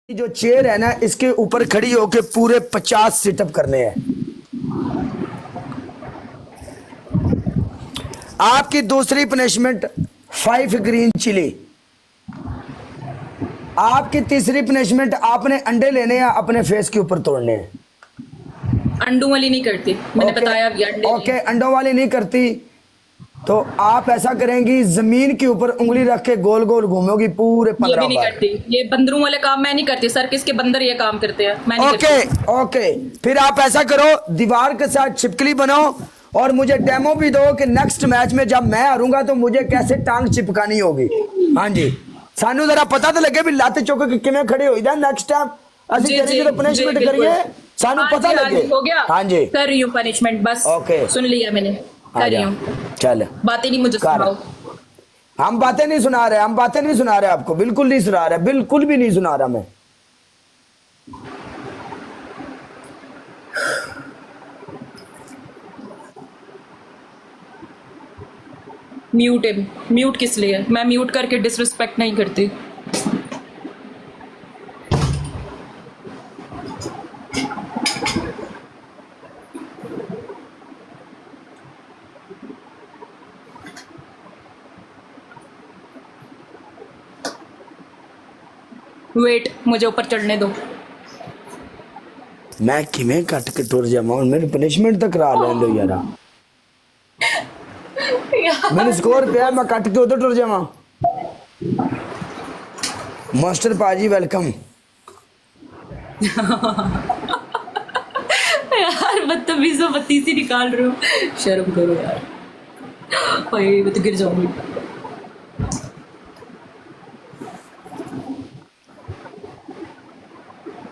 जो चेयर है ना, इसके ऊपर खड़ी होके पूरे 50 सिटअप करने हैं। आपकी दूसरी पनिशमेंट 5 ग्रीन चिली। आपकी तीसरी पनिशमेंट आपने अंडे लेने हैं, अपने फेस के ऊपर तोड़ने हैं। अंडों वाली नहीं करती, मैंने बताया अभी अंडे ओके, अंडों वाली नहीं करती तो आप ऐसा करेंगी, जमीन के ऊपर उंगली रख के गोल गोल घूमोगी पूरे ये 15 भी नहीं बार। करती। ये बंदरों वाले काम मैं नहीं करती सर, किसके बंदर ये काम करते हैं, मैं नहीं करती। ओके, फिर आप ऐसा करो, दीवार के साथ छिपकली बनाओ और मुझे डेमो भी दो कि नेक्स्ट मैच में जब मैं हारूंगा तो मुझे कैसे टांग चिपकानी होगी। हाँ जी, सानू जरा पता तो लगे भी लत चुक के किवें खड़े होईदा। नेक्स्ट टाइम ਅਸੀਂ करेंगे तो पनिशमेंट करिए, सानू पता लगे। हो गया, हाँ जी, कर रही हूँ पनिशमेंट बस। ओके, सुन लिया मैंने, कर रही हूँ। चल, बातें नहीं मुझे सुनाओ। हम बातें नहीं सुना रहे, हम बातें नहीं सुना रहे आपको, बिल्कुल नहीं सुना रहे, बिल्कुल भी नहीं सुना रहा मैं। म्यूट है, म्यूट किस लिए? मैं म्यूट करके डिसरिस्पेक्ट नहीं करती। वेट, मुझे ऊपर चढ़ने दो। मैं किवें कट के टुर जावां, मेरी पनिशमेंट तो करा लें दो यार। मैंने स्कोर पे मैं कट के उधर टुर जावां। मास्टर पाजी वेलकम। यार बदतमीजों बत्तीसी निकाल रहे हो, शर्म करो यार। ओए मैं तो गिर जाऊंगी।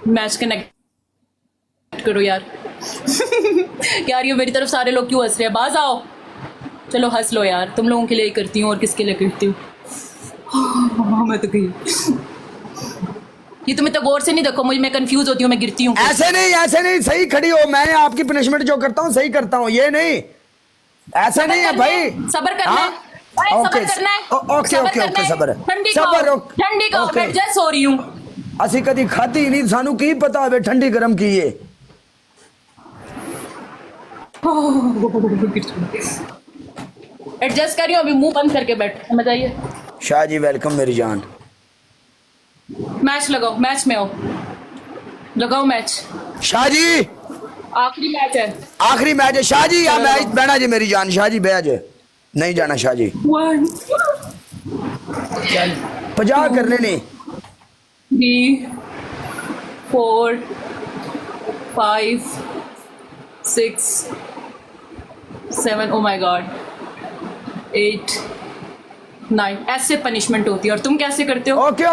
मैच कनेक्ट करो यार। यार ये मेरी तरफ सारे लोग क्यों हंस रहे हैं? बाज आओ, चलो हंस लो यार, तुम लोगों के लिए ही करती हूँ और किसके लिए करती हूँ। मैं तो गई। ये तुम्हें तो गौर से नहीं देखो, मुझे मैं कंफ्यूज होती हूँ, मैं गिरती हूँ। ऐसे नहीं, सही खड़ी हो। मैं आपकी पनिशमेंट जो करता हूँ सही करता हूँ, ये नहीं ऐसा नहीं है भाई। सबर करना है, सबर करना है। ओके, सबर ठंडी का एडजस्ट हो रही हूँ। ਅਸੀਂ कदी खाधी नहीं, सानू की पता है ठंडी गरम की है। एडजस्ट करियो, अभी मुंह बंद करके बैठ, समझ आइए। शाह जी वेलकम मेरी जान। मैच लगाओ, मैच में आओ, लगाओ मैच। शाह जी आखिरी मैच है, आखिरी मैच है शाह जी। या मैच बहना जी मेरी जान। शाह जी बह जाए, नहीं जाना शाह जी। 50 करने नहीं। 3 4 5 6 7 ओ माय गॉड 8 9। ऐसे पनिशमेंट होती है और तुम कैसे करते हो? ओके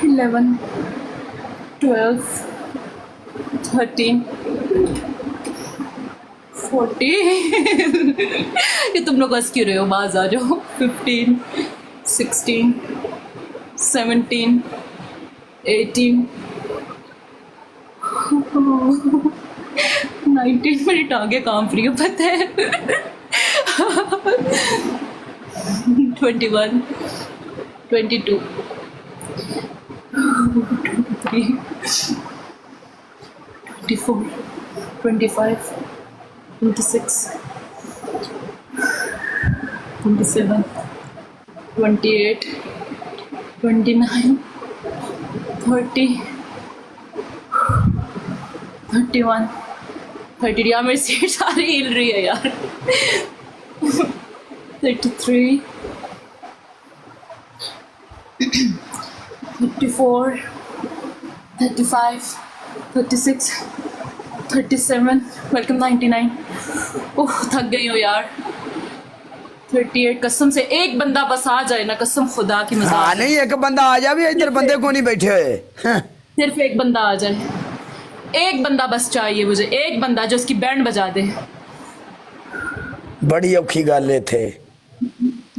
11 12 13 14। ये तुम लोग हंस क्यों रहे हो? बाज आ जाओ। 15 16 17 18 19। मेरी टांगे कांप रही है पता है। 21 22 23 24 25 26 27 28 29 30 31 30। यार मेरी सीट सारी हिल रही है यार। 33 34 35 36 37। वेलकम 99। ओह थक गई हो यार। 38। कसम से एक बंदा बस आ जाए ना, कसम खुदा की मजाक। हाँ नहीं, एक बंदा आ जाए, इधर बंदे को नहीं बैठे हुए। सिर्फ एक बंदा आ जाए, एक बंदा बस चाहिए मुझे, एक बंदा जो उसकी बैंड बजा दे। बड़ी औखी गल थे,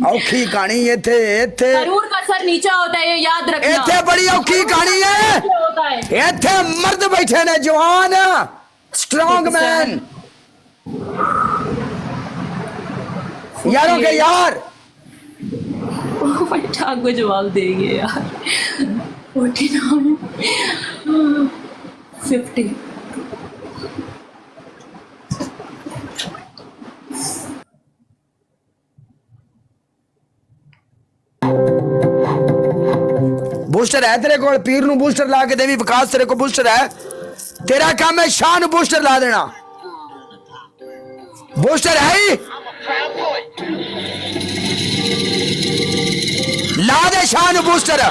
औखी कहानी ये थे। जरूर का सर नीचा होता है, ये याद रखना। इथे बड़ी औखी कहानी है। होता है इथे मर्द बैठे ने, जवान स्ट्रॉन्ग मैन। यारों के यार हमारे ठाक को जवाब देंगे यार 49 50 बूस्टर है तेरे को पीर नु बूस्टर ला के देवी विकास तेरे को बूस्टर है तेरा काम है शाह नु बूस्टर ला देना बूस्टर है ही ला दे शाह नु बूस्टर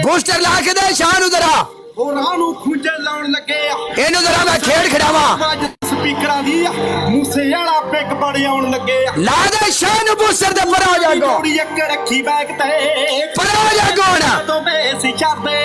बूस्टर ला के दे शाह नु जरा ਹੋਰਾਂ ਨੂੰ ਖੁੰਝੇ ਲਾਉਣ ਲੱਗੇ ਆ ਇਹਨੂੰ ਜਰਾ ਮੈਂ ਖੇਡ ਖਿਡਾਵਾਂ ਸਪੀਕਰਾਂ ਦੀ ਮੂਸੇ ਵਾਲਾ ਪਿੱਕ ਬੜੇ ਆਉਣ ਲੱਗੇ ਆ ਲਾ ਦੇ ਸ਼ਾਹ ਨੂੰ ਬੂਸਟਰ ਦੇ ਪਰ ਆ ਜਾਗੋ ਜੋੜੀ ਇੱਕ ਰੱਖੀ ਬੈਗ ਤੇ ਪਰ ਆ ਜਾਗੋ ਨਾ ਤੋਂ ਬੇਸੀ ਛੱਡਦੇ